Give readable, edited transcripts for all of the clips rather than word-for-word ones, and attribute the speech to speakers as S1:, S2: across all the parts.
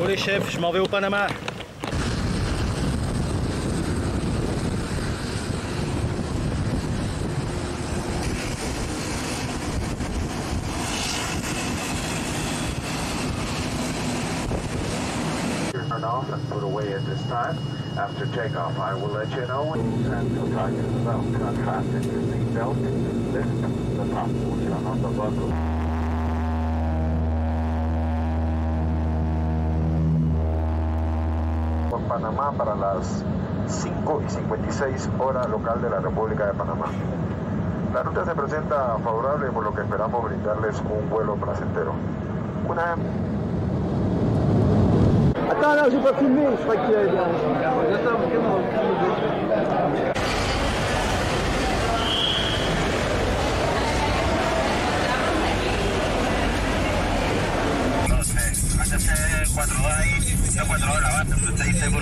S1: Bon les chefs, je m'en vais au Panama.
S2: Turn off and put away at this time. After takeoff, I will let you know when central target is about fasten your seatbelt, lift the top portion of the buckle. Por Panamá para las 5:56 hora local de la República de Panamá. La ruta se presenta favorable, por lo que esperamos brindarles un vuelo placentero. Una...
S3: Attends, là, j'ai pas filmé, je crois qu'il y a...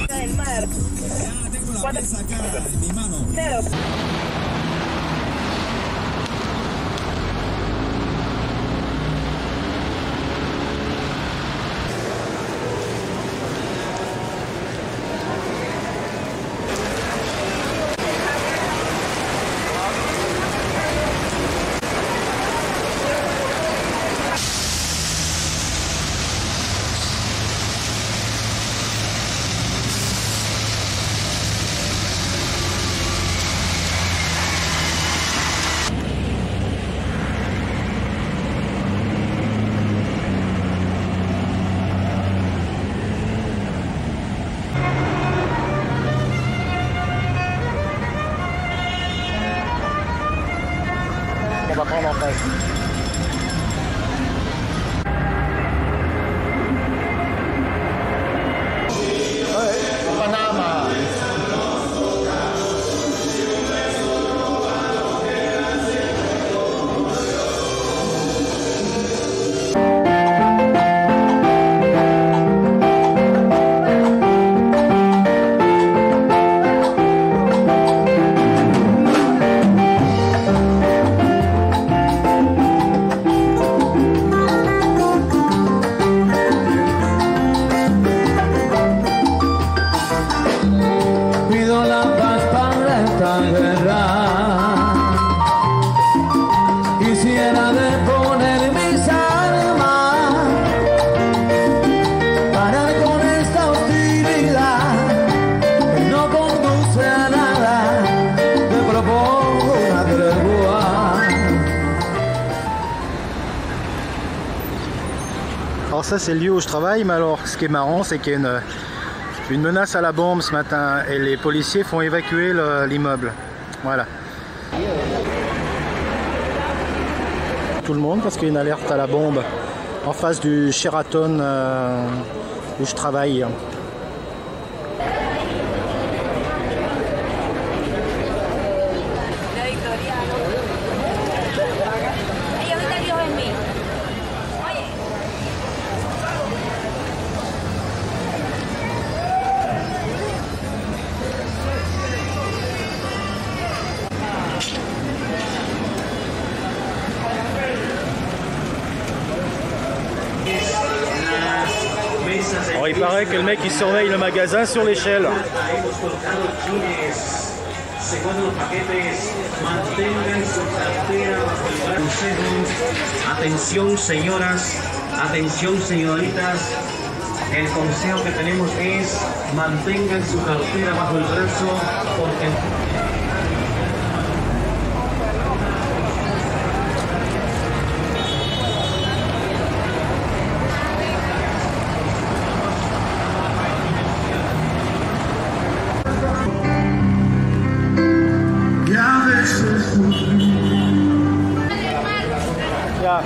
S4: Del mar.
S5: Ya tengo la presa acá en mi mano.
S4: 0.
S1: On va prendre en face. Panama.
S6: Quisiera deponer mis armas, parar con esta hostilidad que no conduce a nada. Te propongo una tregua.
S1: Alors ça c'est le lieu où je travaille, mais alors ce qui est marrant c'est qu'il y a une menace à la bombe ce matin et les policiers font évacuer l'immeuble. Voilà. Tout le monde parce qu'il y a une alerte à la bombe en face du Sheraton où je travaille. Alors, il paraît que le mec il surveille le magasin sur l'échelle.
S7: Atención señoras, atención señoritas, el consejo que tenemos es mantengan su cartera bajo el brazo porque...
S1: Ya.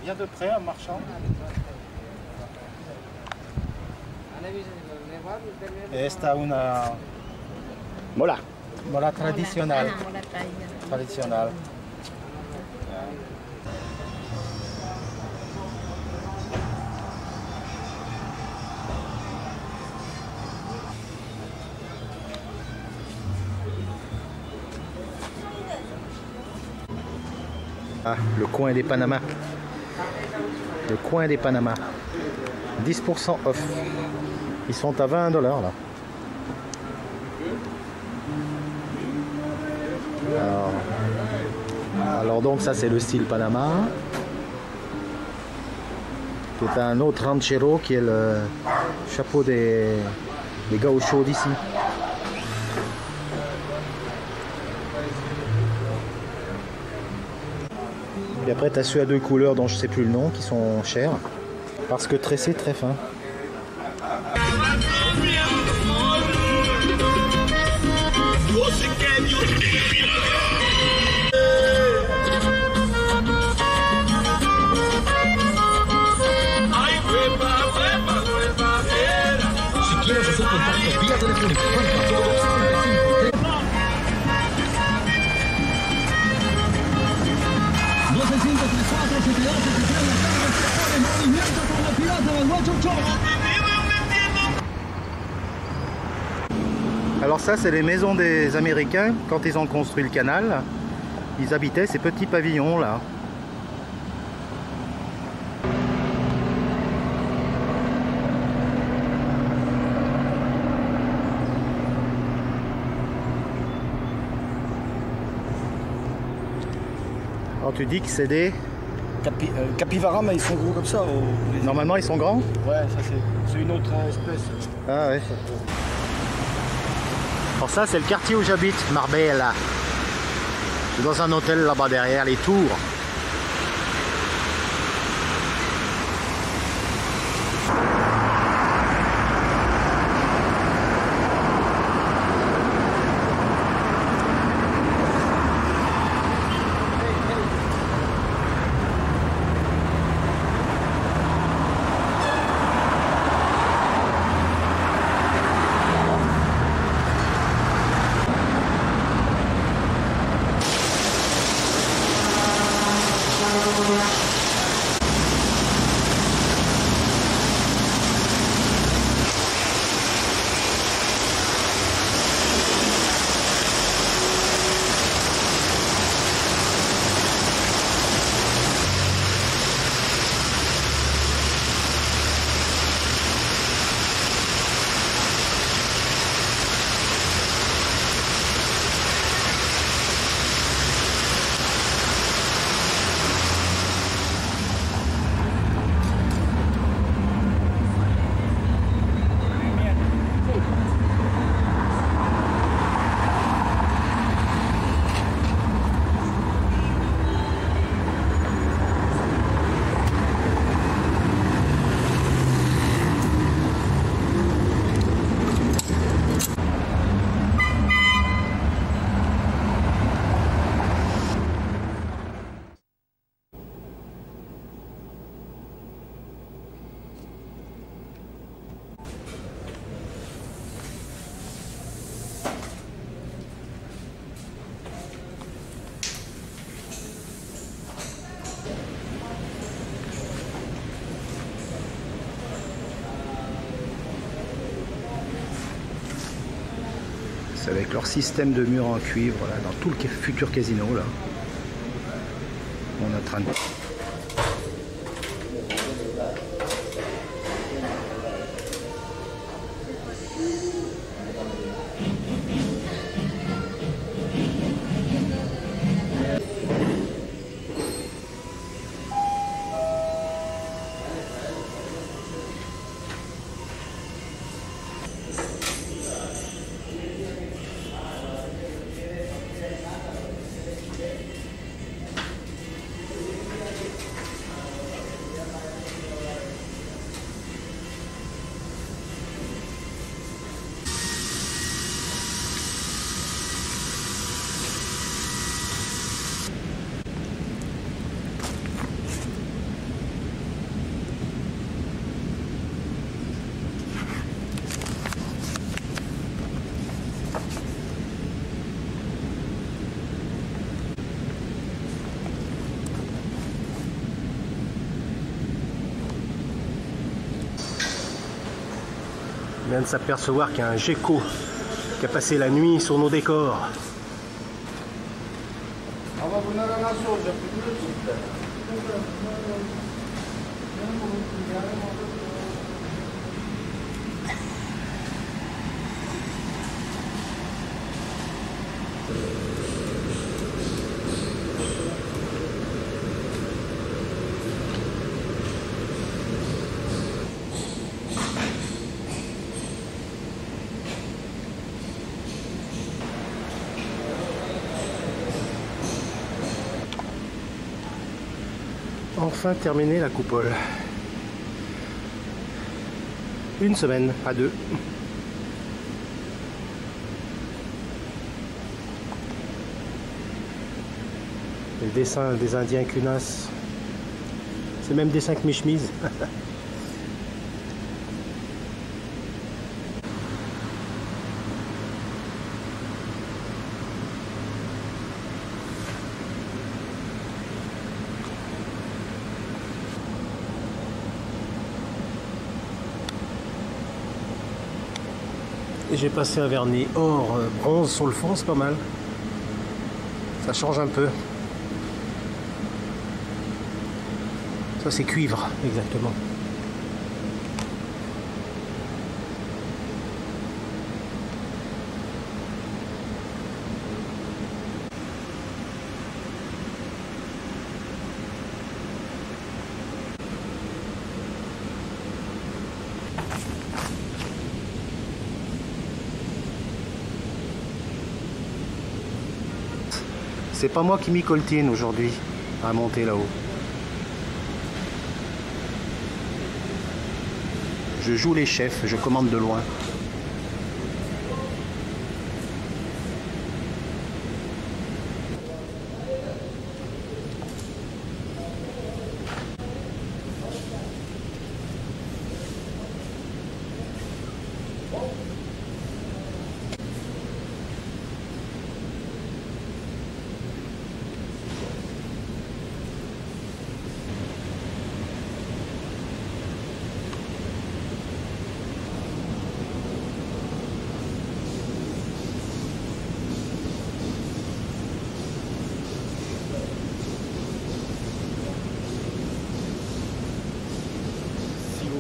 S1: Viens de près en marchant. Esta una
S3: Mola.
S1: mola tradicional.
S8: Mola tradicional.
S1: Tradicional. Ah, le coin des Panama. Le coin des Panama. 10% off. Ils sont à 20 $ là. Alors donc ça c'est le style Panama. Qui est un autre ranchero qui est le chapeau des gauchos d'ici. Et après tu as ceux à deux couleurs dont je sais plus le nom qui sont chers. Parce que tressé très fin.
S6: Si quieres hacer contacto vía telefónica,
S1: Alors ça c'est les maisons des Américains quand ils ont construit le canal. Ils habitaient ces petits pavillons là. Alors tu dis que c'est des...
S3: Capivara, mais ils sont gros comme ça.
S1: Normalement ils sont grands?
S3: Ouais, ça c'est une autre espèce.
S1: Ah ouais. Alors ça c'est le quartier où j'habite, Marbella. Je suis dans un hôtel là-bas derrière les tours. C'est avec leur système de murs en cuivre là, dans tout le futur casino là. On est en train de... vient de s'apercevoir qu'il y a un gecko qui a passé la nuit sur nos décors. Enfin terminé la coupole. Une semaine, pas deux. Le dessin des Indiens Kunas. C'est le même dessin que mes chemises. Et j'ai passé un vernis or bronze sur le fond, c'est pas mal. Ça change un peu. Ça c'est cuivre, exactement. C'est pas moi qui m'y coltine aujourd'hui à monter là-haut. Je joue les chefs, je commande de loin.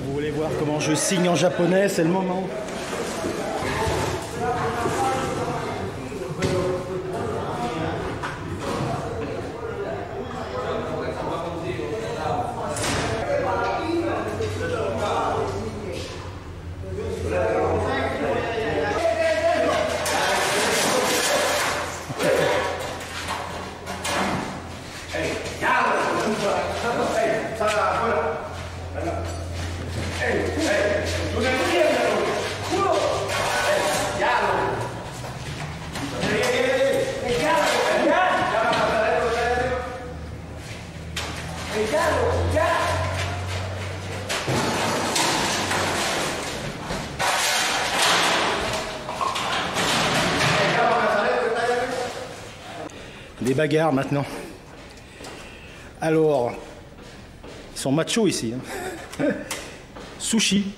S1: Vous voulez voir comment je signe en japonais, c'est le moment. Des bagarres maintenant. Alors, ils sont machos ici. Hein. Sushi.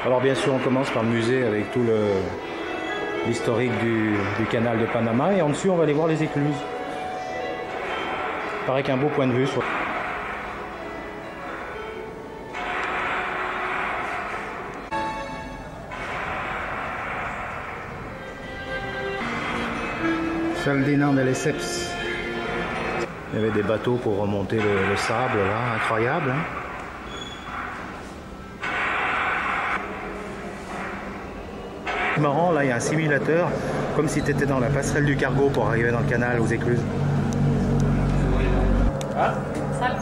S1: Alors bien sûr on commence par le musée avec tout l'historique du canal de Panama et en dessus on va aller voir les écluses. Il paraît qu'un beau point de vue sur... Ferdinand de Lesseps. Il y avait des bateaux pour remonter le sable là, incroyable. Hein. C'est marrant, là il y a un simulateur, comme si tu étais dans la passerelle du cargo pour arriver dans le canal aux écluses.
S8: Ah. Salve.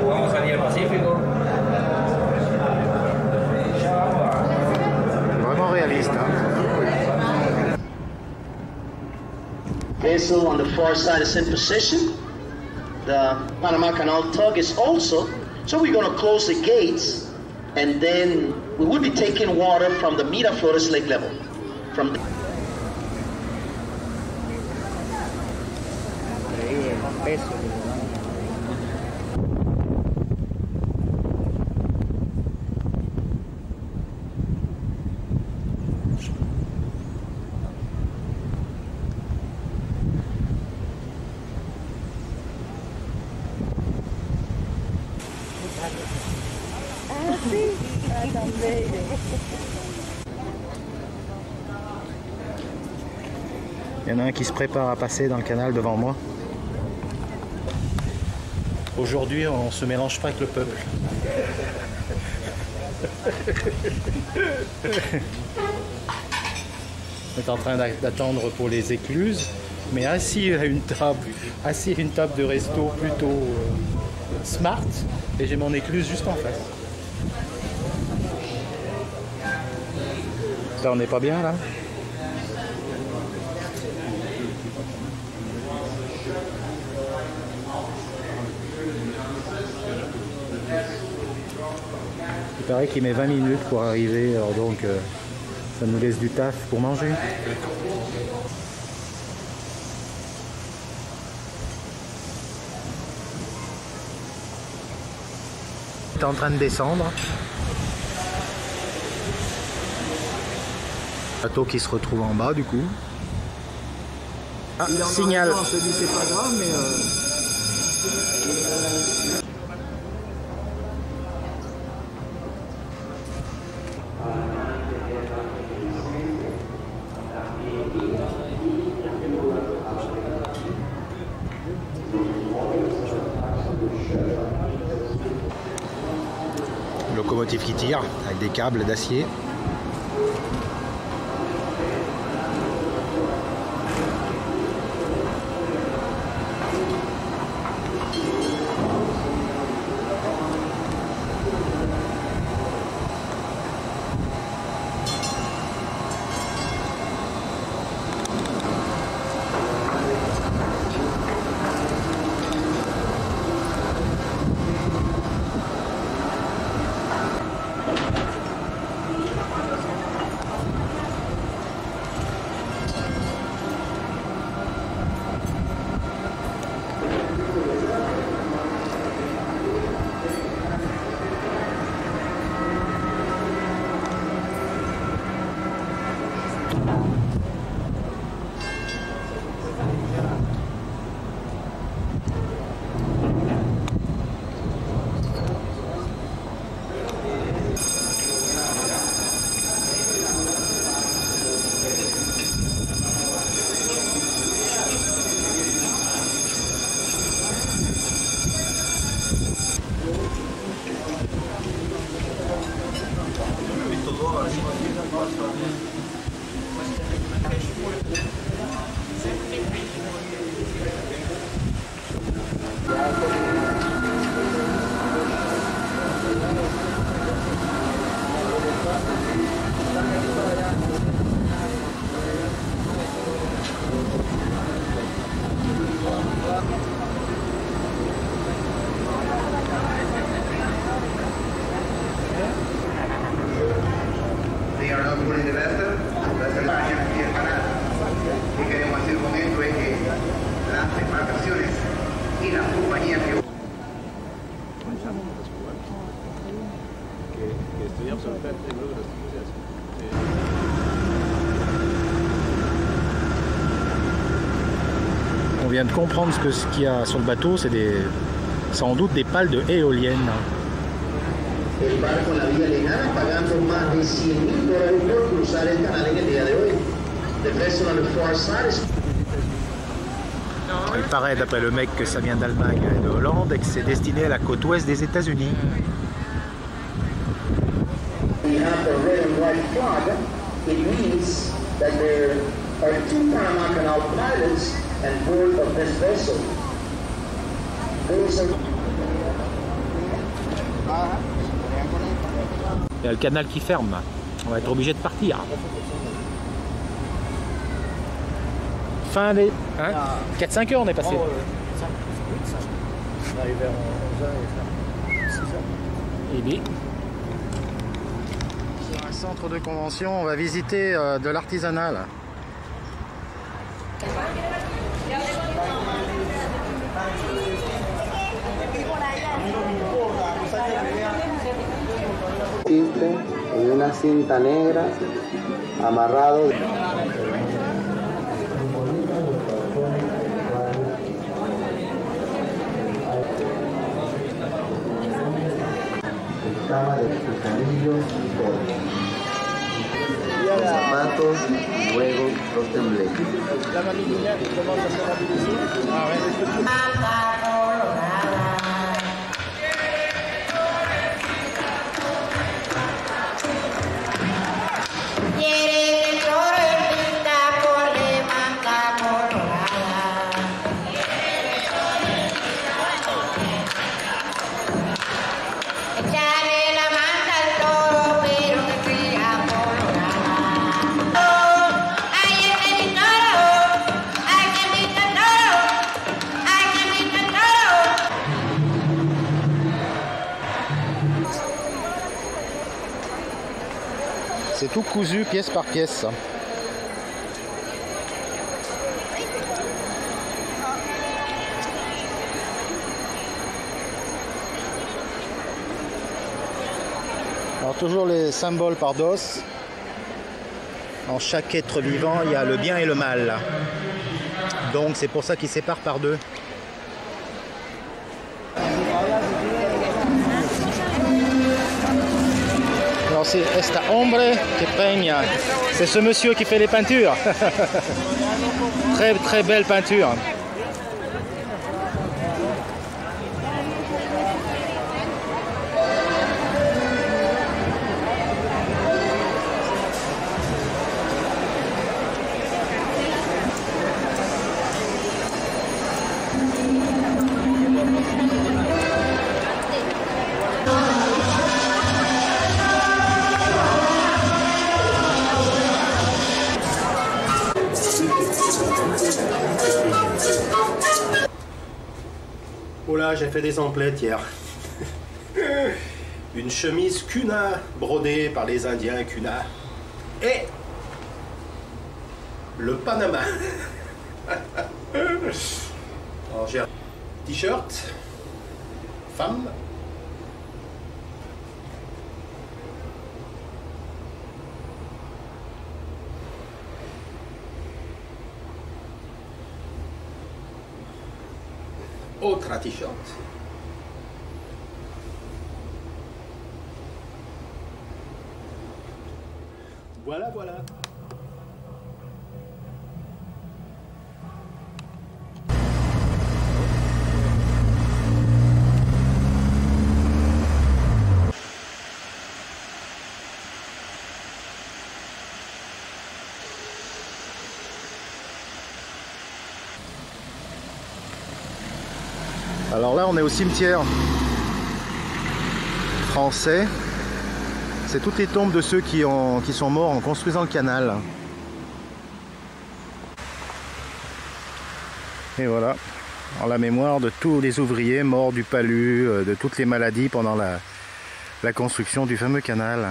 S6: Vamos a salir al Pacífico.
S1: Vraiment réaliste. Hein.
S9: Vessel on the far side is in position. The Panama Canal tug is also. So we're going to close the gates, and then we will be taking water from the Miraflores lake level. From the
S1: Il y en a un qui se prépare à passer dans le canal devant moi. Aujourd'hui, on ne se mélange pas avec le peuple. On est en train d'attendre pour les écluses, mais assis à une table de resto plutôt smart, et j'ai mon écluse juste en face. Ça, on n'est pas bien là? Il paraît qu'il met 20 minutes pour arriver, alors donc ça nous laisse du taf pour manger. Il est en train de descendre. Bateau qui se retrouve en bas du coup. Ah, signal.
S3: On se dit c'est pas grave, mais
S1: Locomotive qui tire avec des câbles d'acier. On vient de comprendre ce qu'il y a sur le bateau, c'est sans doute des pales de éoliennes.
S9: el barco en la vía lejana, pagando más de $100,000 por cruzar el canal en el día de hoy. The vessel on the far side is...
S1: Il paraît d'après le mec que ça vient d'Allemagne et de Hollande et que c'est destiné à la côte ouest des États-Unis.
S9: We have the red and white flag. It means that there are 2 Panama Canal pilots on board of this vessel.
S1: Il y a le canal qui ferme. On va être obligé de partir. Fin des... Hein 4-5 heures on est passé.
S3: On est arrivé vers 11h et 6h.
S1: Et bien. Sur un centre de convention, on va visiter de l'artisanal.
S8: En una cinta negra amarrado. Cama de picadillos y todo. Los zapatos, luego los tembleques.
S1: C'est tout cousu pièce par pièce. Alors toujours les symboles par dos. En chaque être vivant, il y a le bien et le mal. Donc c'est pour ça qu'ils séparent par 2. C'est esta hombre que peña. C'est ce monsieur qui fait les peintures. Très très belle peinture.
S10: Oh là, j'ai fait des emplettes hier. Une chemise Kuna brodée par les Indiens Kuna. Et le Panama. Alors j'ai un t-shirt, femme. Autre t-shirt. Voilà, voilà.
S1: Alors là, on est au cimetière français. C'est toutes les tombes de ceux qui sont morts en construisant le canal. Et voilà, en la mémoire de tous les ouvriers morts du palu, de toutes les maladies pendant la construction du fameux canal.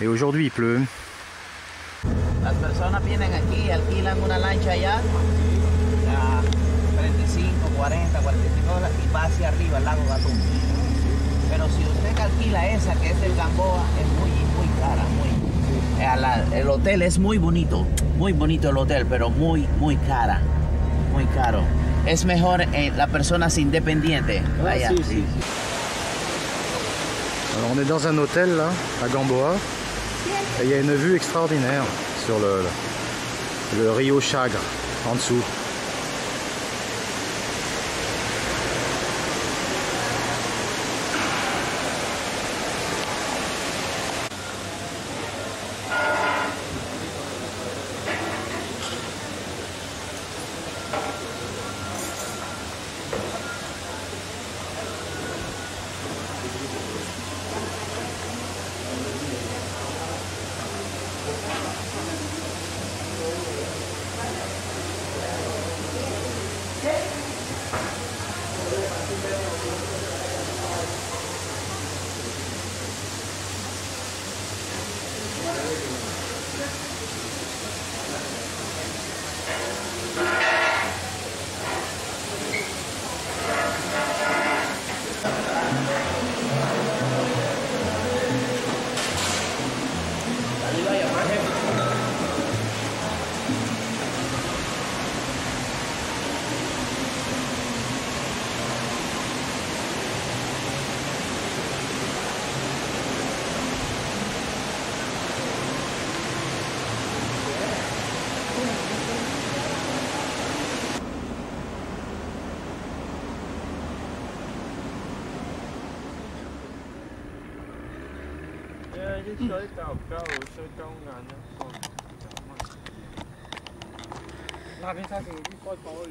S1: Et aujourd'hui, il pleut.
S11: Las personas vienen aquí, alquilan una lancha allá. 35, 40, 45 dólares y va hacia arriba el lago Gatún. Pero si usted alquila esa que es del Gamboa, es muy cara, el hotel es muy bonito el hotel, pero muy cara, muy caro. Es mejor las personas independientes allá.
S1: Sí, sí. On est dans un hôtel là, à Gamboa, et il y a une vue extraordinaire sur le Rio Chagre en dessous.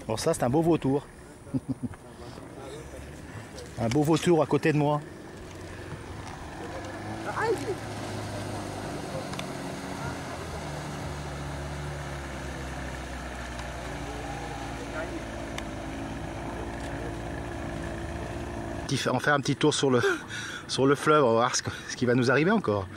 S1: Bon, ça c'est un beau vautour. Un beau vautour à côté de moi. On fait un petit tour sur le fleuve, on va voir ce qui va nous arriver encore.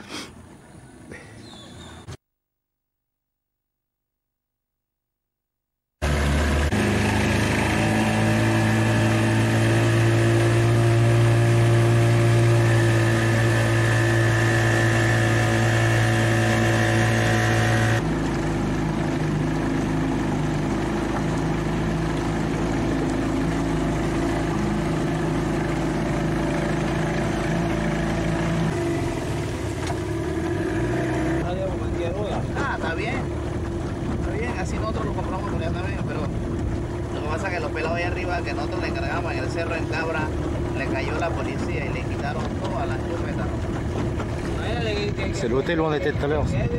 S11: Así nosotros lo compramos por allá también, pero lo que pasa es que los pelados ahí arriba que nosotros le encargamos en el cerro en Cabra, le cayó la policía y le quitaron todas las chupetas.
S1: C'est l'hôtel où on était tout à l'heure.
S11: Y es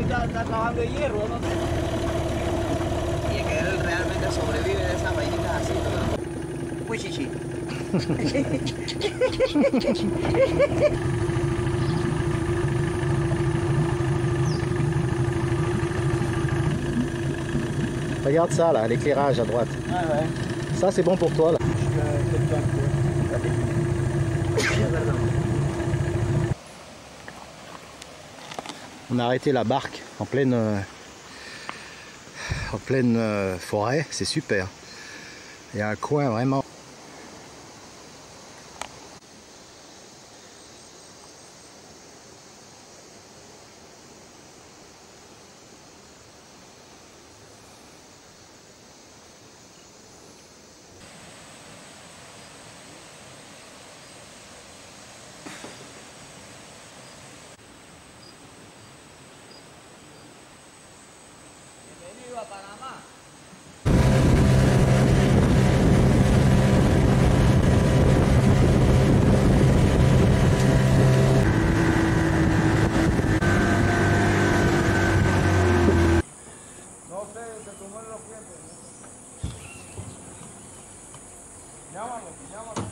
S11: que él realmente sobrevive de esas vainitas así, pero muy chichi.
S1: Regarde ça là, l'éclairage à droite.
S11: Ah ouais.
S1: Ça c'est bon pour toi là. On a arrêté la barque en pleine forêt, c'est super. Il y a un coin vraiment.
S11: Bienvenido a Panamá.
S3: No sé, se tomó en los clientes. Llámalo, llámalo.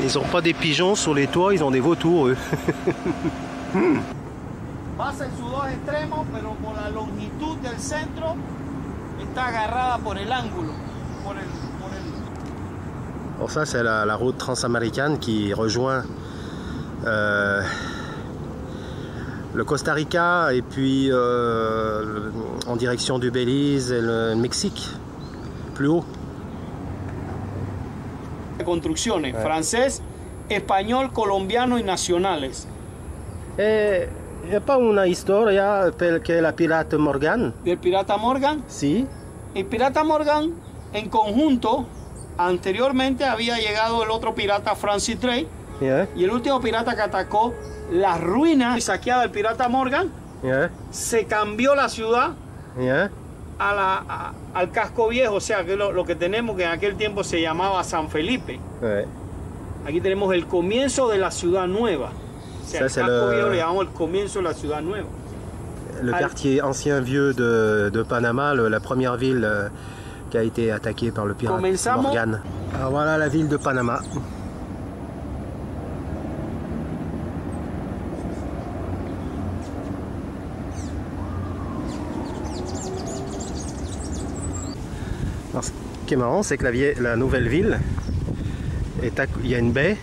S1: Ils n'ont pas des pigeons sur les toits, ils ont des vautours eux.
S12: Pasa en sus dos extremos, pero por la longitud del centro está agarrada por el ángulo,
S1: Bon, ça c'est la route transaméricaine qui rejoint le Costa Rica et puis en direction du Belize et le Mexique, plus haut.
S12: Construcciones, francés, español, colombiano y nacionales.
S10: ¿Es para una historia que la pirata Morgan?
S12: ¿Del pirata Morgan?
S10: Sí.
S12: El pirata Morgan, en conjunto, anteriormente había llegado el otro pirata Francis Drake.
S10: Yeah.
S12: Y el último pirata que atacó las ruinas y saqueada del pirata Morgan,
S10: Yeah.
S12: se cambió la ciudad
S10: Yeah.
S12: al casco viejo, o sea, que lo que tenemos que en aquel tiempo se llamaba San Felipe.
S10: Ouais.
S12: Aquí tenemos el comienzo de la ciudad nueva. O sea,
S10: Ça,
S12: el casco viejo le llamamos el comienzo de la ciudad nueva.
S10: Le quartier ancien vieux de Panama, la première ville qui a été attaquée par le pirate Morgan. Alors voilà la ville de Panama. Alors, ce qui est marrant, c'est que la nouvelle ville, il y a une baie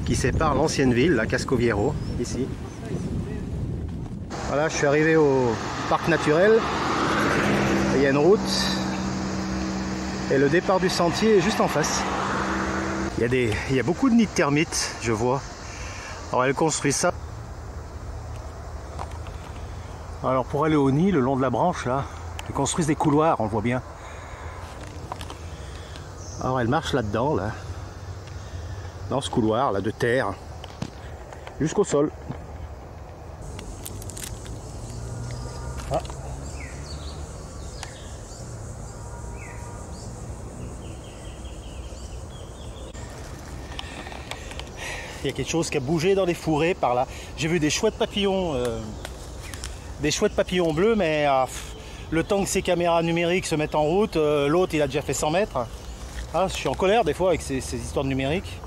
S10: qui sépare l'ancienne ville, la Casco Viejo, ici. Voilà, je suis arrivé au parc naturel. Il y a une route et le départ du sentier est juste en face. Il y a beaucoup de nids de termites, je vois. Alors elle construit ça. Alors pour aller au nid, le long de la branche là, ils construisent des couloirs, on le voit bien. Alors elle marche là-dedans, là, dans ce couloir là de terre, jusqu'au sol. Ah. Il y a quelque chose qui a bougé dans les fourrés par là. J'ai vu des chouettes papillons bleus, mais le temps que ces caméras numériques se mettent en route, l'autre il a déjà fait 100 mètres. Ah, je suis en colère des fois avec ces histoires de numérique.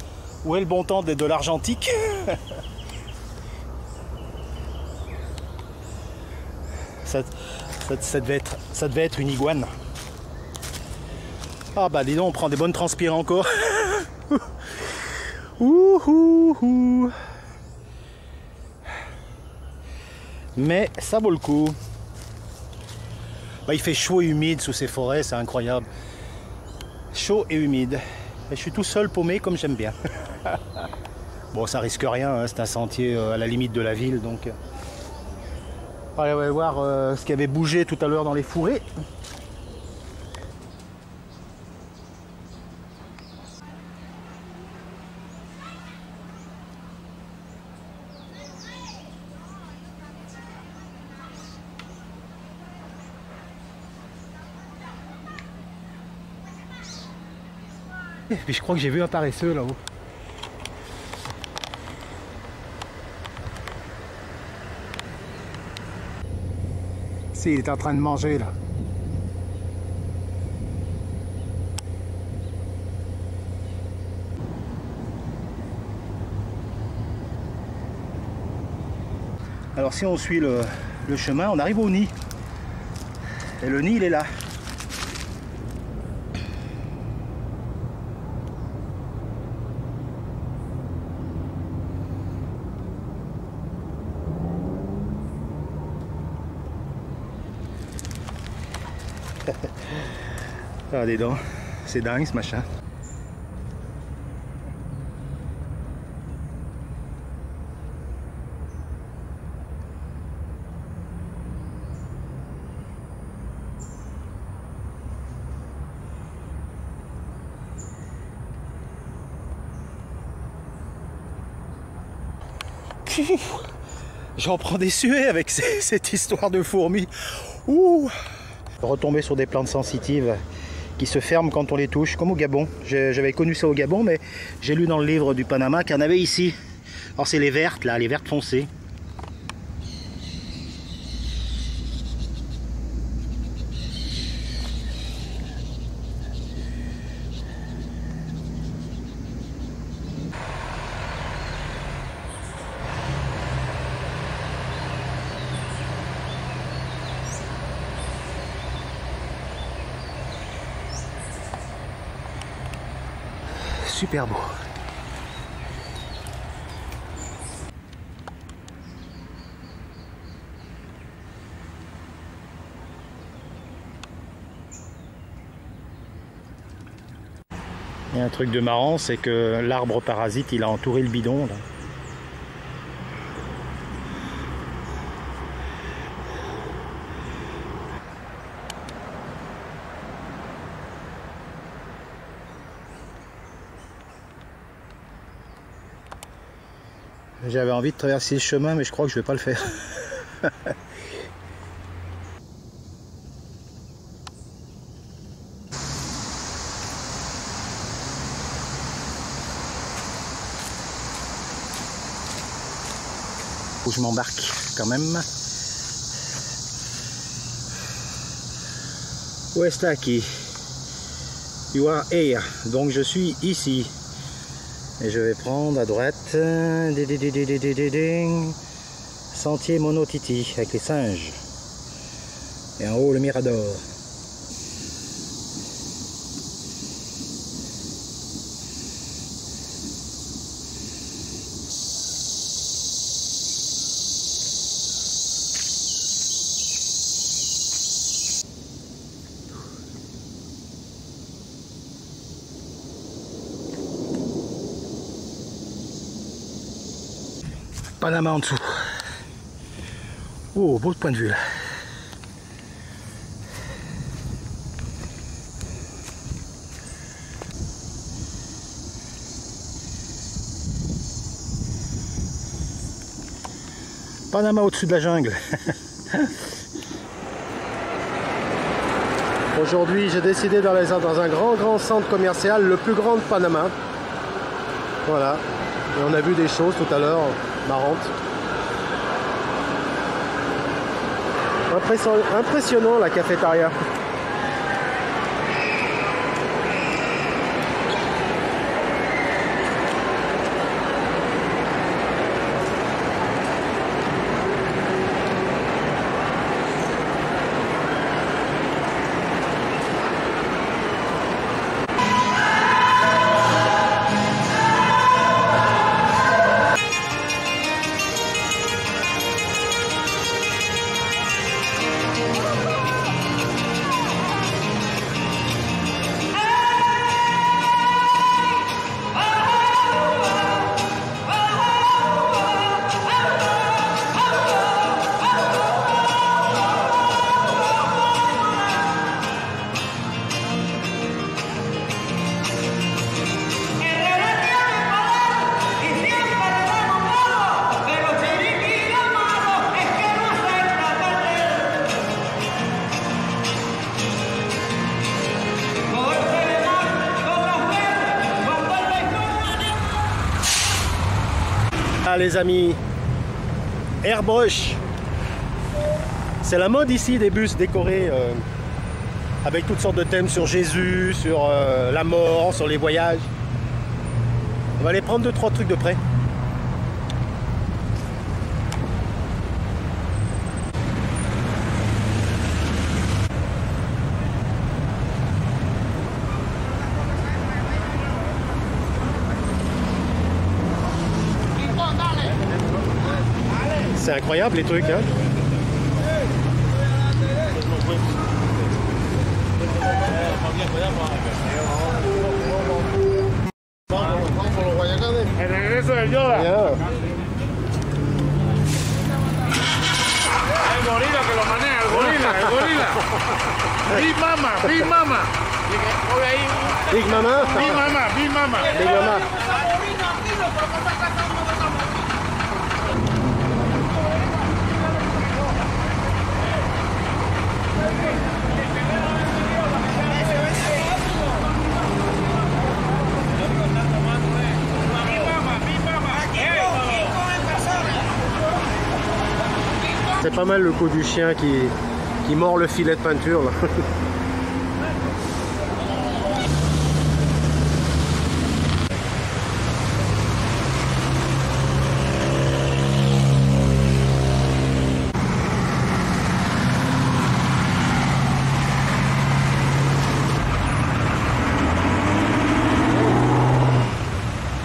S10: Où est le bon temps de l'argentique? Ça devait être une iguane. Ah bah dis donc, on prend des bonnes transpires encore. Ouh. Mais ça vaut le coup. Bah, il fait chaud et humide sous ces forêts, c'est incroyable. Chaud et humide. Et je suis tout seul paumé comme j'aime bien. Bon, ça risque rien, hein, c'est un sentier à la limite de la ville, donc... Allez, on va voir ce qui avait bougé tout à l'heure dans les fourrés. Et puis je crois que j'ai vu un paresseux là-haut. Si, il est en train de manger là. Alors si on suit le chemin, on arrive au nid. Et le nid il est là. Ah, dis donc, c'est dingue ce machin. J'en prends des suées avec cette histoire de fourmis. Ouh. Retomber sur des plantes sensitives qui se ferment quand on les touche, comme au Gabon. J'avais connu ça au Gabon, mais j'ai lu dans le livre du Panama qu'il y en avait ici. Alors c'est les vertes là, les vertes foncées. Super beau. Il y a un truc de marrant, c'est que l'arbre parasite, il a entouré le bidon là. J'avais envie de traverser le chemin, mais je crois que je vais pas le faire. Faut que je m'embarque quand même. Où est-ce aquí? You are here. Donc je suis ici. Et je vais prendre à droite. Sentier Monotiti avec les singes. Et en haut le Mirador. Panama en dessous. Oh, beau point de vue là. Panama au-dessus de la jungle. Aujourd'hui, j'ai décidé d'aller dans un grand centre commercial, le plus grand de Panama. Voilà. Et on a vu des choses tout à l'heure marrantes. Impressionnant la cafétéria. Ah les amis, Airbrush, c'est la mode ici des bus décorés avec toutes sortes de thèmes sur Jésus, sur la mort, sur les voyages. On va aller prendre 2-3 trucs de près. C'est incroyable les trucs, hein.
S3: El regreso del Yoda. El gorila que lo maneja, el gorila. Big Mama, Big Mama.
S10: Big Mama.
S3: Big Mama, Big Mama.
S10: Big Mama. C'est pas mal le coup du chien qui mord le filet de peinture là.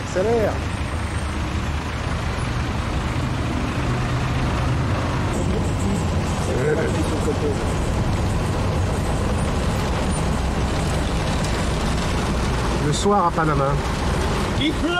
S10: Accélère. Le soir à Panama. Il pleut.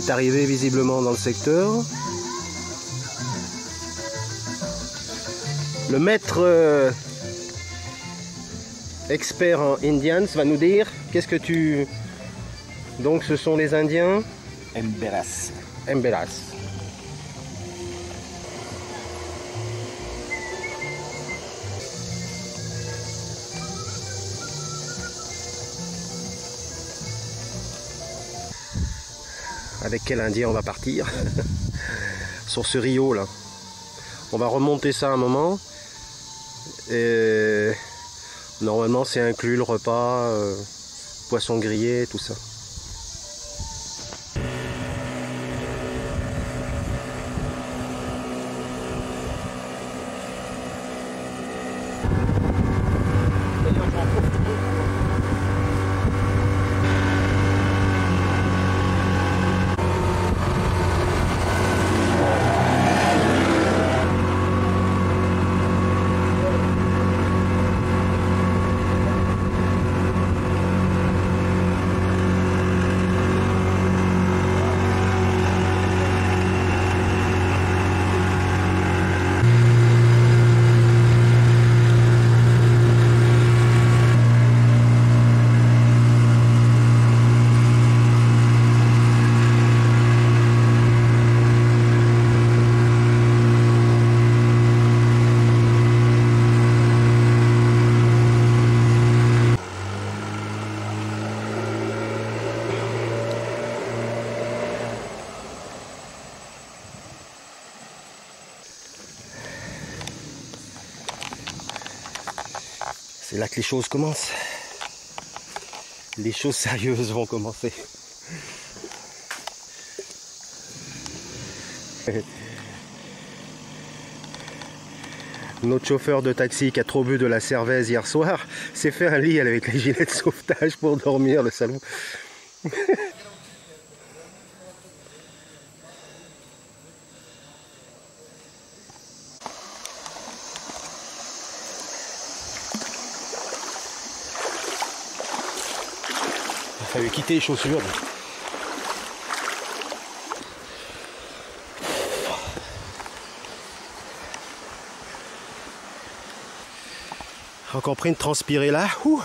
S13: est arrivé visiblement dans le secteur. Le maître expert en Indians va nous dire qu'est-ce que tu... Donc ce sont les Indiens
S1: Emberas.
S13: Emberas. Avec quel Indien on va partir sur ce rio là. On va remonter ça un moment et normalement c'est inclus le repas, poisson grillé, tout ça. C'est là que les choses commencent. Les choses sérieuses vont commencer. Notre chauffeur de taxi qui a trop bu de la cerveza hier soir s'est fait un lit avec les gilets de sauvetage pour dormir, le salaud. Il a fallu quitter les chaussures. Encore pris une transpirée là. Ouh.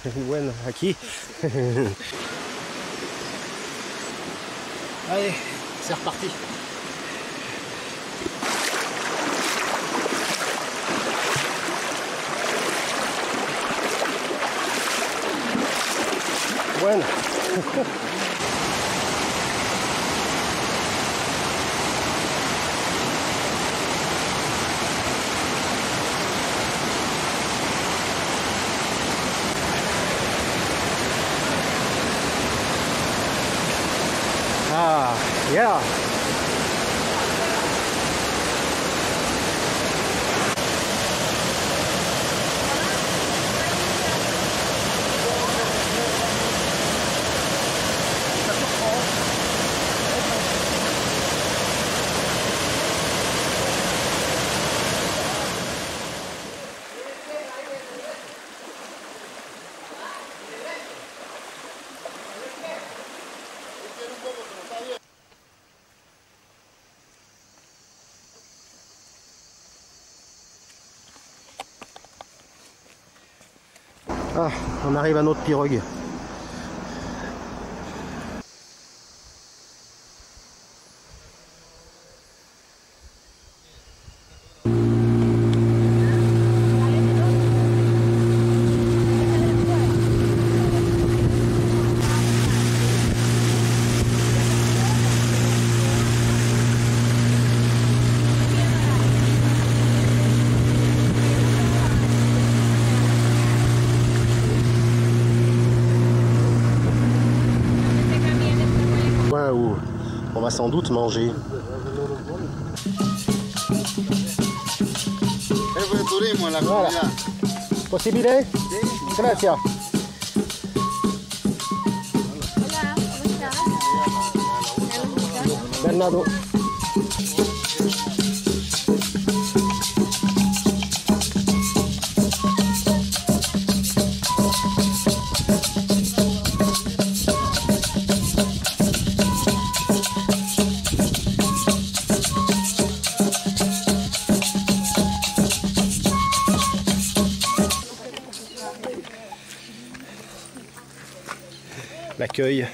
S13: Bueno, aquí. Allez, c'est reparti. Bueno. Ah, yeah. Ah, on arrive à notre pirogue. Où on va sans doute manger. Voilà. Possible? Gracias. Bernardo. accueil.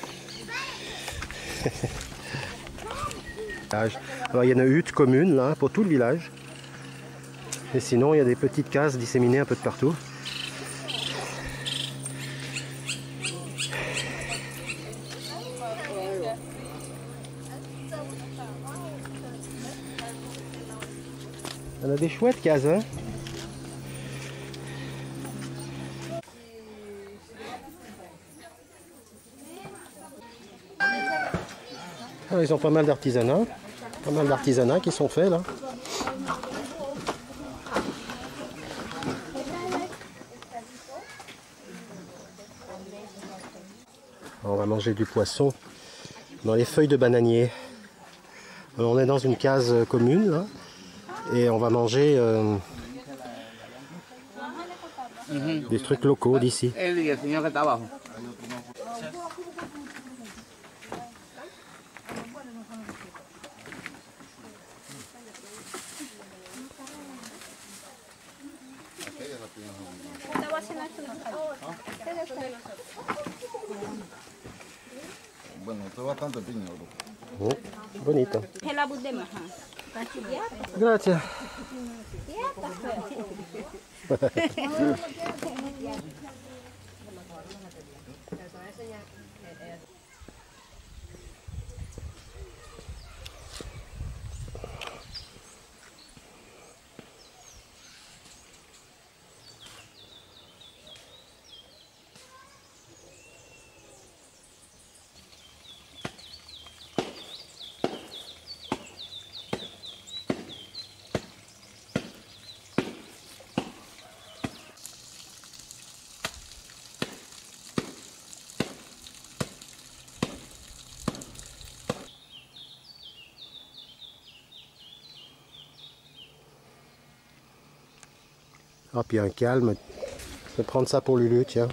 S13: Alors il y a une hutte commune là pour tout le village. Et sinon il y a des petites cases disséminées un peu de partout. On a des chouettes cases, hein. Ah, ils ont pas mal d'artisanat qui sont faits là. On va manger du poisson dans les feuilles de bananier. Alors, on est dans une case commune là, et on va manger des trucs locaux d'ici.
S3: Bueno, esto es bastante piña, bro.
S13: Oh, bonito. Gracias. Ah, puis un calme. Je vais prendre ça pour Lulu, tiens.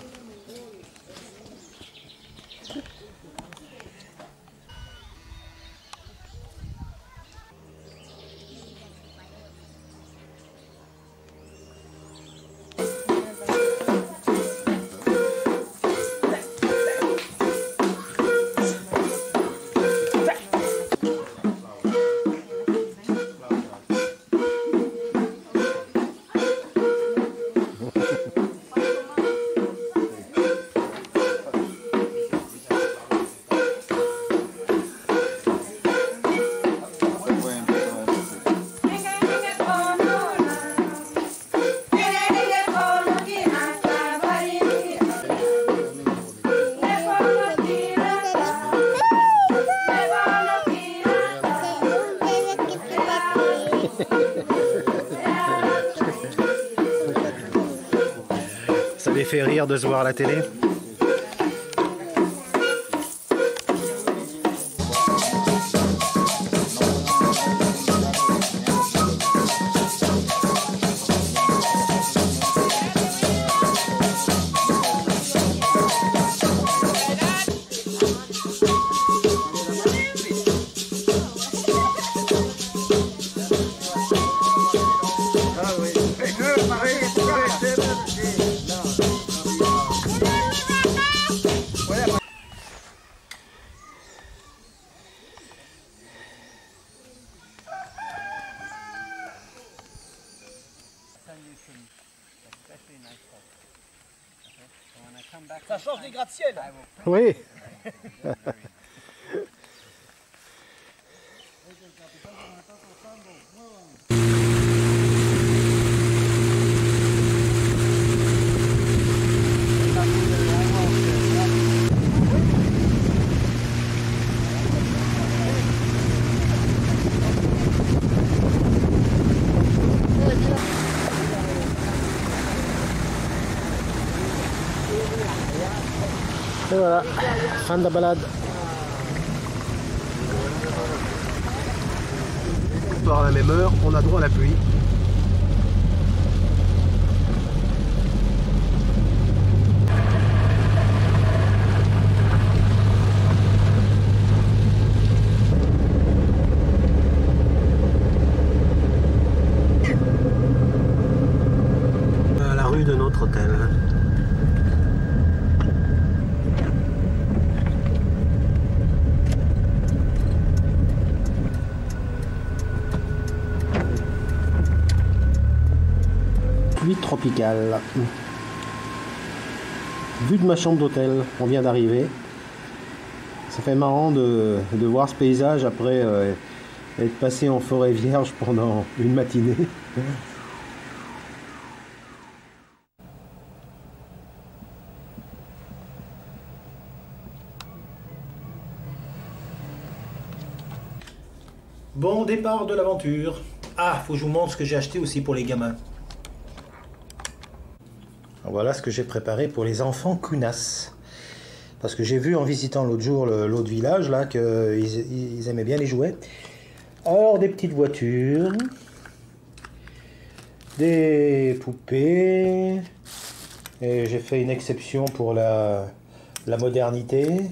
S13: Ça les fait rire de se voir à la télé.
S12: Ça change des gratte-ciel.
S13: Oui. Et voilà, fin de la balade. À la même heure, on a droit à la pluie. À la rue de notre hôtel. Pluie tropicale. Vue de ma chambre d'hôtel, on vient d'arriver. Ça fait marrant de voir ce paysage après être passé en forêt vierge pendant une matinée. Bon départ de l'aventure. Ah, faut que je vous montre ce que j'ai acheté aussi pour les gamins. Voilà ce que j'ai préparé pour les enfants Kunas. Parce que j'ai vu en visitant l'autre jour l'autre village là qu'ils aimaient bien les jouets. Alors des petites voitures, des poupées, et j'ai fait une exception pour la modernité.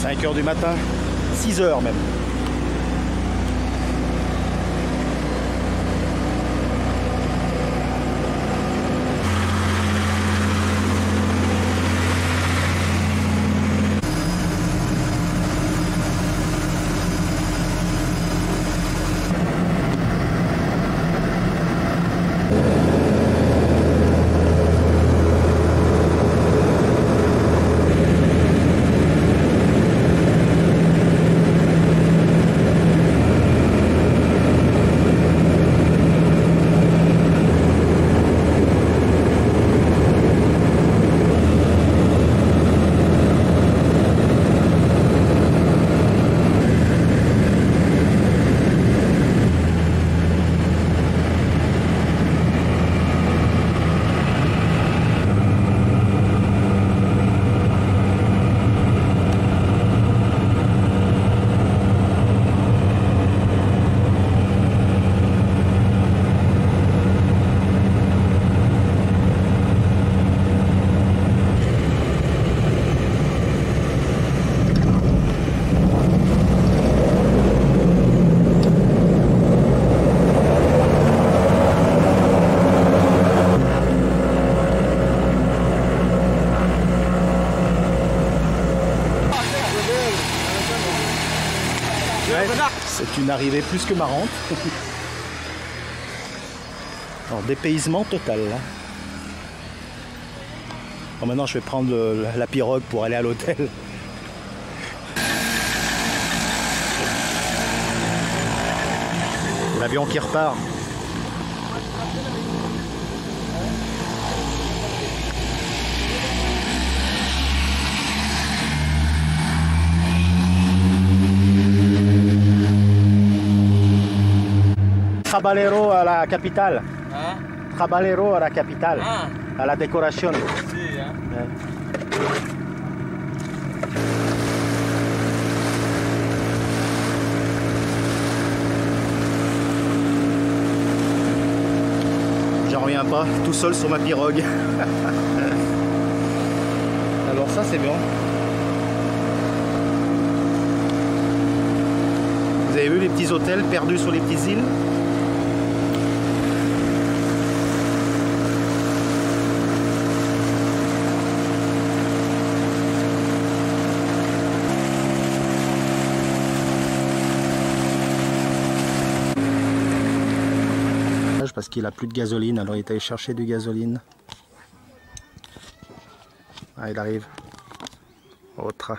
S13: « 5 h du matin, 6 h même. » C'est une arrivée plus que marrante. Alors, dépaysement total. Là. Bon, maintenant, je vais prendre la pirogue pour aller à l'hôtel. L'avion qui repart. Traballero a la capitale.
S3: ¿Ah?
S13: Traballero a la capitale.
S3: Ah.
S13: A la decoración.
S3: Sí, ¿eh?
S13: J'en reviens pas, tout seul sur ma pirogue. Alors ça c'est bon. Vous avez vu les petits hôtels perdus sur les petites îles? Parce qu'il a plus de gasoline, alors il est allé chercher du gasoline. Ah, il arrive. Autre.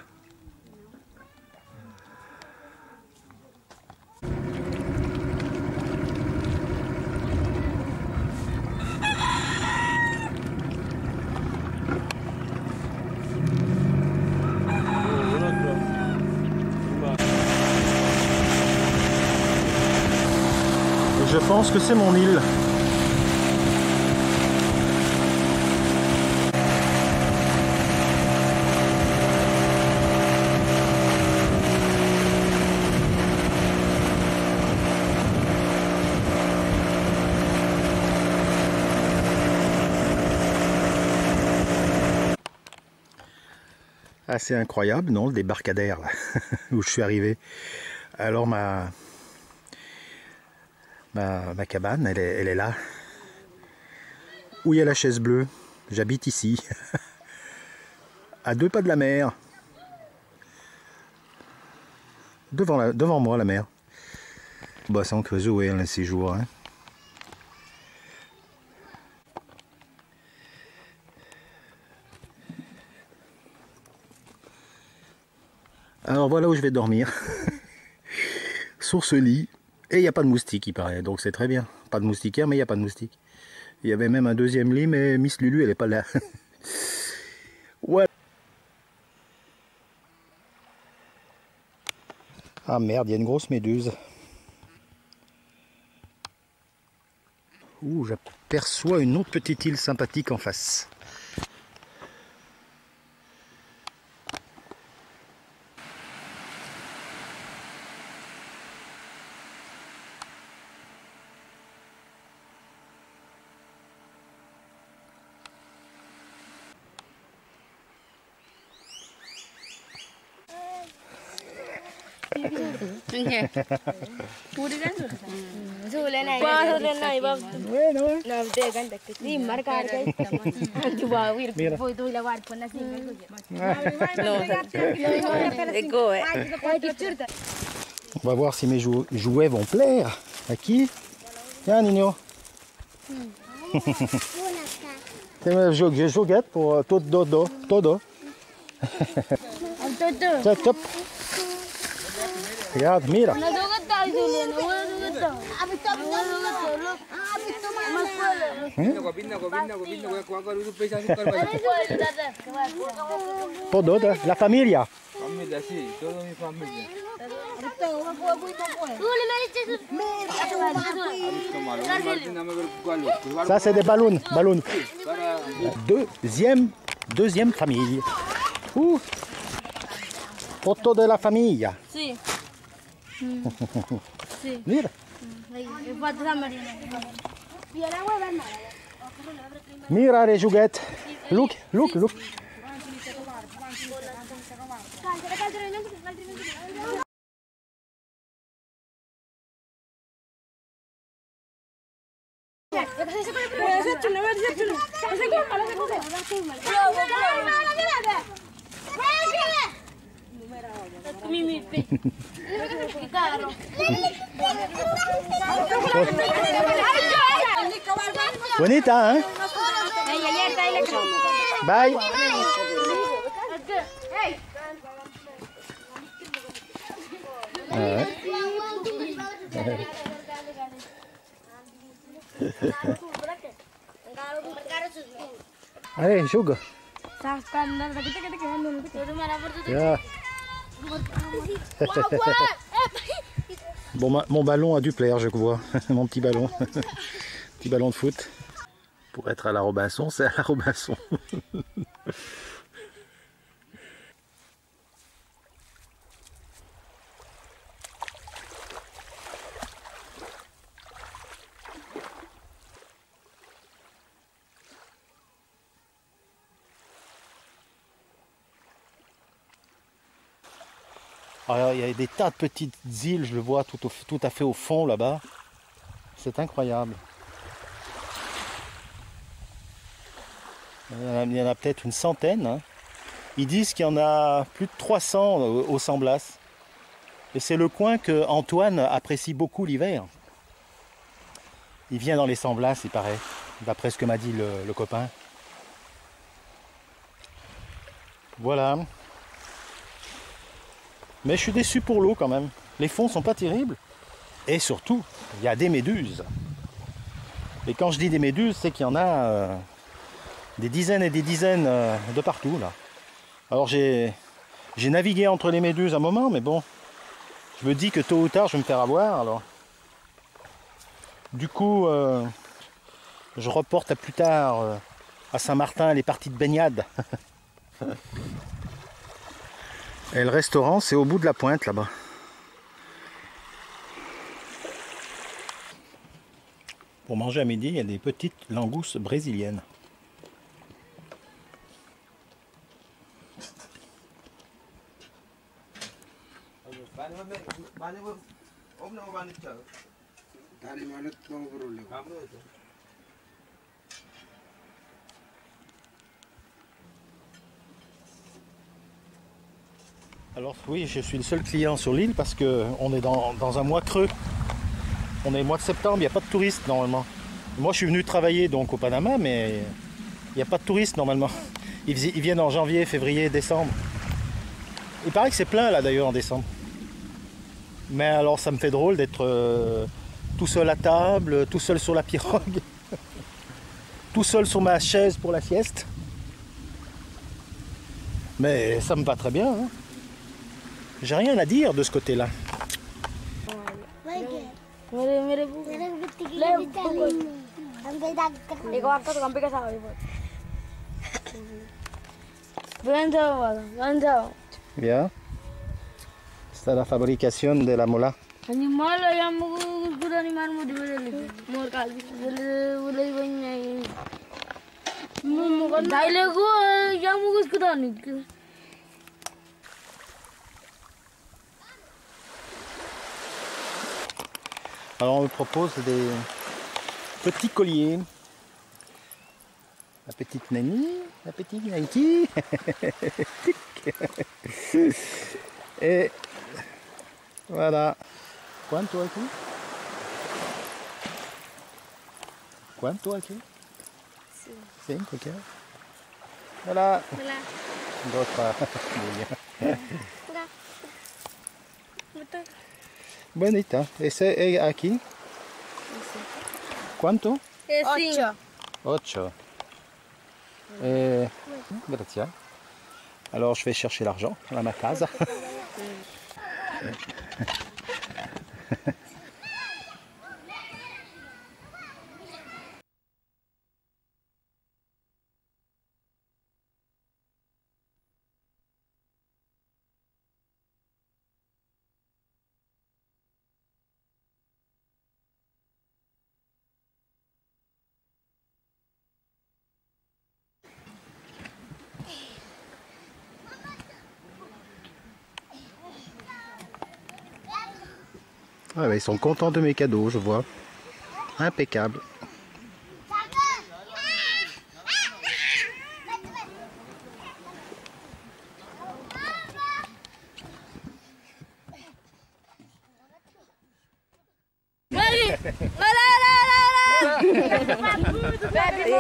S13: Je pense que c'est mon île. Assez incroyable, non, le débarcadère là, où je suis arrivé. Alors ma cabane, elle est là. Où il y a la chaise bleue. J'habite ici. À 2 pas de la mer.
S1: devant moi la mer. Bah sans que jouer un séjour. Hein. Alors voilà où je vais dormir. Sur ce lit. Et il n'y a pas de moustiques il paraît. Donc c'est très bien. Pas de moustiquaire mais il n'y a pas de moustiques. Il y avait même un deuxième lit mais Miss Lulu elle n'est pas là. Ouais. Ah merde, il y a une grosse méduse. Ouh, j'aperçois une autre petite île sympathique en face. On va voir si mes jouets vont plaire. À qui? Tiens, Nino. C'est un jouet pour todo. Top. Regarde, mira. Todo, la familia.
S3: Familia, sí, toda mi familia.
S1: Ça c'est des ballons. Deuxième famille. Foto de la familia.
S14: Sí. Sí.
S1: Mira. Mira les jouettes. Look. Bonita, hein? Bye. Ouais. Allez, joue. Yeah. Bon, mon ballon a dû plaire, je vois. Mon petit ballon. Petit ballon de foot. Pour être à la Robinson, c'est à la Robinson. Alors, il y a des tas de petites îles, je le vois tout à fait au fond là-bas. C'est incroyable. Il y en a peut-être une centaine. Hein. Ils disent qu'il y en a plus de 300 au San Blas. Et c'est le coin que Antoine apprécie beaucoup l'hiver. Il vient dans les San Blas, il paraît, d'après ce que m'a dit le copain. Voilà. Mais je suis déçu pour l'eau quand même. Les fonds sont pas terribles. Et surtout, il y a des méduses. Et quand je dis des méduses, c'est qu'il y en a des dizaines et des dizaines de partout là. Alors j'ai navigué entre les méduses un moment, mais bon, je me dis que tôt ou tard je vais me faire avoir. Alors, du coup, je reporte à plus tard à Saint-Martin les parties de baignade. Et le restaurant, c'est au bout de la pointe là-bas. Pour manger à midi, il y a des petites langoustes brésiliennes. Alors oui, je suis le seul client sur l'île parce qu'on est dans un mois creux. On est le mois de septembre, il n'y a pas de touristes normalement. Moi je suis venu travailler donc au Panama, mais il n'y a pas de touristes normalement. Ils viennent en janvier, février, décembre. Il paraît que c'est plein là d'ailleurs en décembre. Mais alors ça me fait drôle d'être tout seul à table, tout seul sur la pirogue, tout seul sur ma chaise pour la sieste. Mais ça me va très bien. Hein. J'ai rien à dire de ce côté-là. Bien. C'est la fabrication de la mola. Alors on me propose des petits colliers. La petite Nani, la petite Nike. Et voilà. Quanto aquí? Quanto aquí? 5, ok. Voilà. D'autres. Bonita. ¿Ese aquí? ¿Cuánto?
S14: 8.
S1: 8. Grazie. Alors je vais chercher l'argent à ma casa. Ah ouais, ils sont contents de mes cadeaux, je vois. Impeccable.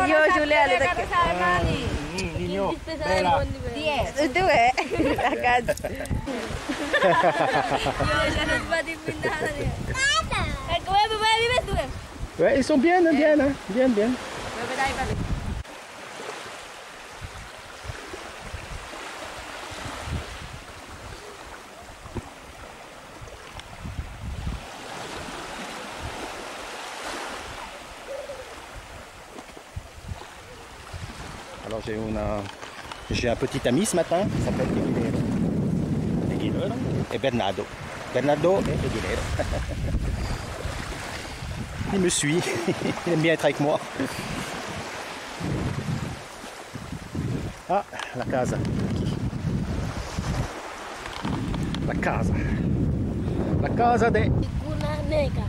S14: Yo Julia le tak.
S1: Niño.
S14: 10. Itu agak.
S1: Ouais, ils sont bien, bien, hein, bien, bien. Alors j'ai un petit ami ce matin qui s'appelle Aguilera et Bernardo. Bernardo et Aguilera. Il me suit, il aime bien être avec moi. Ah, la casa. La casa. La casa de...
S15: Cuna negra.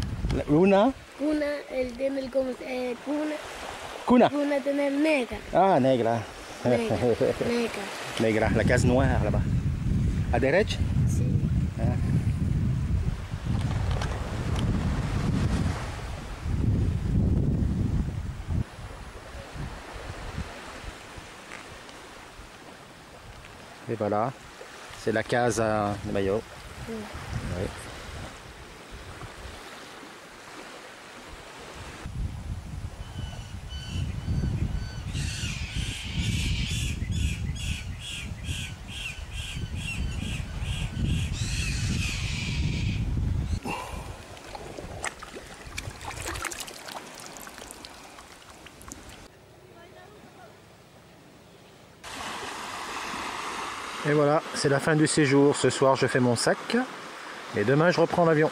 S1: Luna.
S15: Cuna, tiene el como... cuna.
S1: Cuna.
S15: Cuna tiene negra.
S1: Ah, negra.
S15: Negra. Negra.
S1: Negra, la case noire là-bas. À derecha?
S15: Sí.
S1: Ah. Et voilà, c'est la case de Mayo. Oui. Et voilà, c'est la fin du séjour. Ce soir, je fais mon sac. Et demain, je reprends l'avion.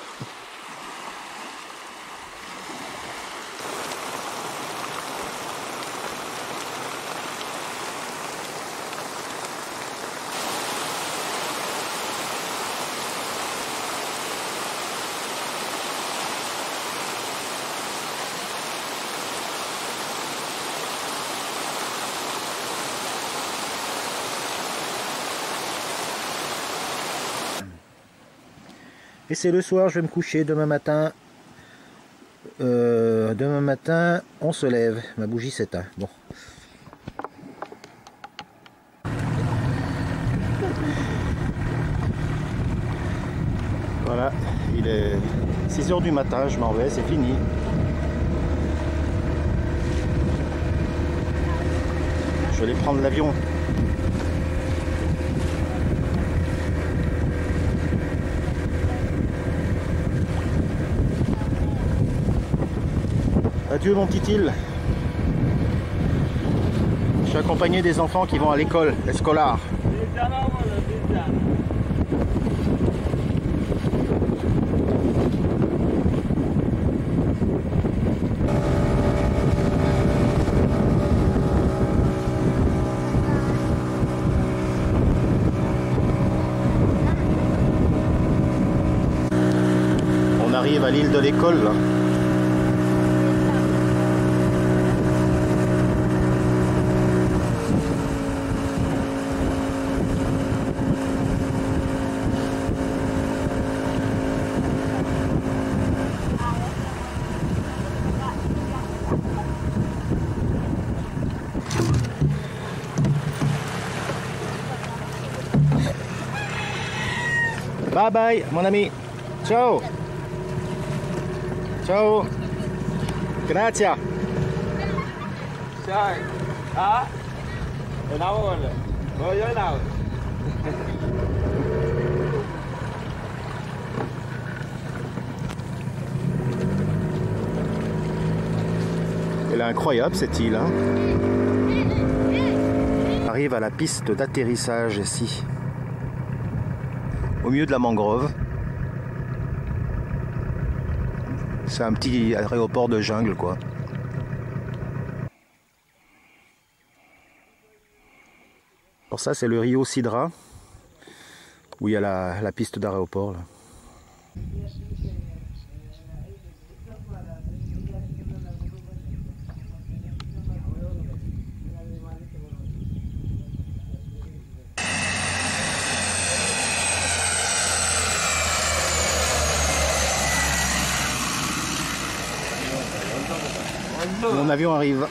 S13: Et c'est le soir, je vais me coucher demain matin. Demain matin, on se lève. Ma bougie s'éteint. Bon. Voilà, il est 6 h du matin, je m'en vais, c'est fini. Je vais aller prendre l'avion. Adieu mon petit île. Je suis accompagné des enfants qui vont à l'école, les scolaires. On arrive à l'île de l'école là. Bye bye mon ami. Ciao. Ciao. Grazie.
S3: Sai. Ah? Ở đâu rồi? Rồi giới nào?
S13: Elle est incroyable cette île. Hein. On arrive à la piste d'atterrissage ici. Au milieu de la mangrove. C'est un petit aéroport de jungle quoi. Alors ça c'est le Rio Sidra où il y a la piste d'aéroport. Mon avion arrive.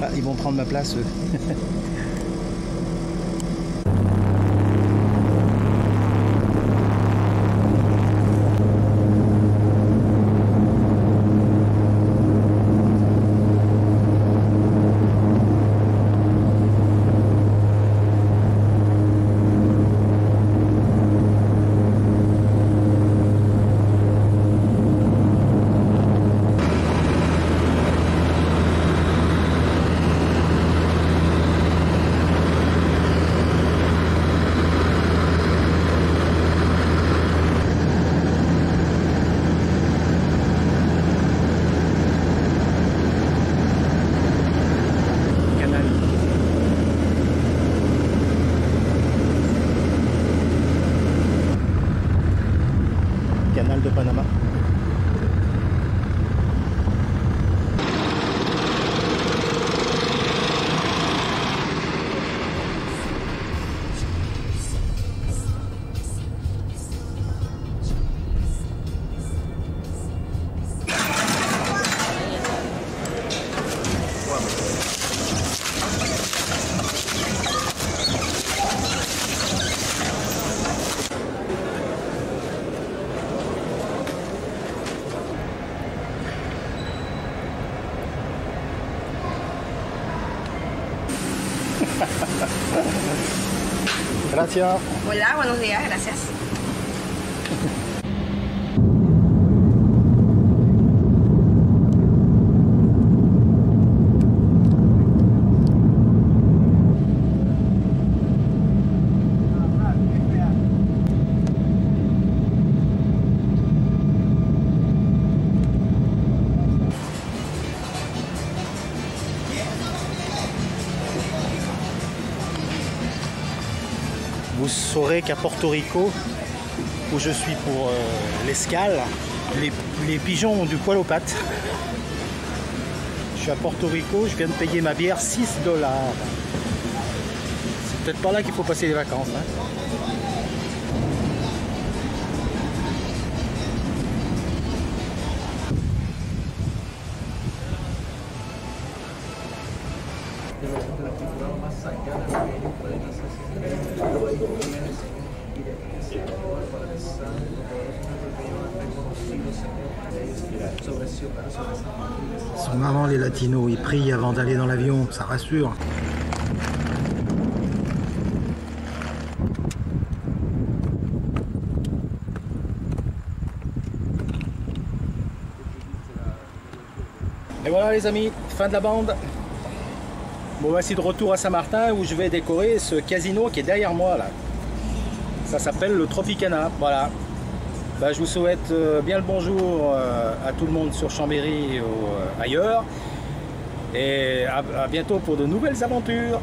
S13: Ah, ils vont prendre ma place eux. Canal de Panama. Gracias.
S14: Hola, buenos días, gracias.
S1: vous saurez qu'à Porto Rico, où je suis pour l'escale, les pigeons ont du poil aux pattes. Je suis à Porto Rico, je viens de payer ma bière 6 $. C'est peut-être pas là qu'il faut passer les vacances. Hein.
S13: Ils sont marrants les latinos, ils prient avant d'aller dans l'avion, ça rassure.
S1: Et voilà les amis, fin de la bande. Bon, voici de retour à Saint-Martin où je vais décorer ce casino qui est derrière moi là. Ça s'appelle le Tropicana, voilà. Ben, je vous souhaite bien le bonjour à tout le monde sur Chambéry ou ailleurs. Et à bientôt pour de nouvelles aventures.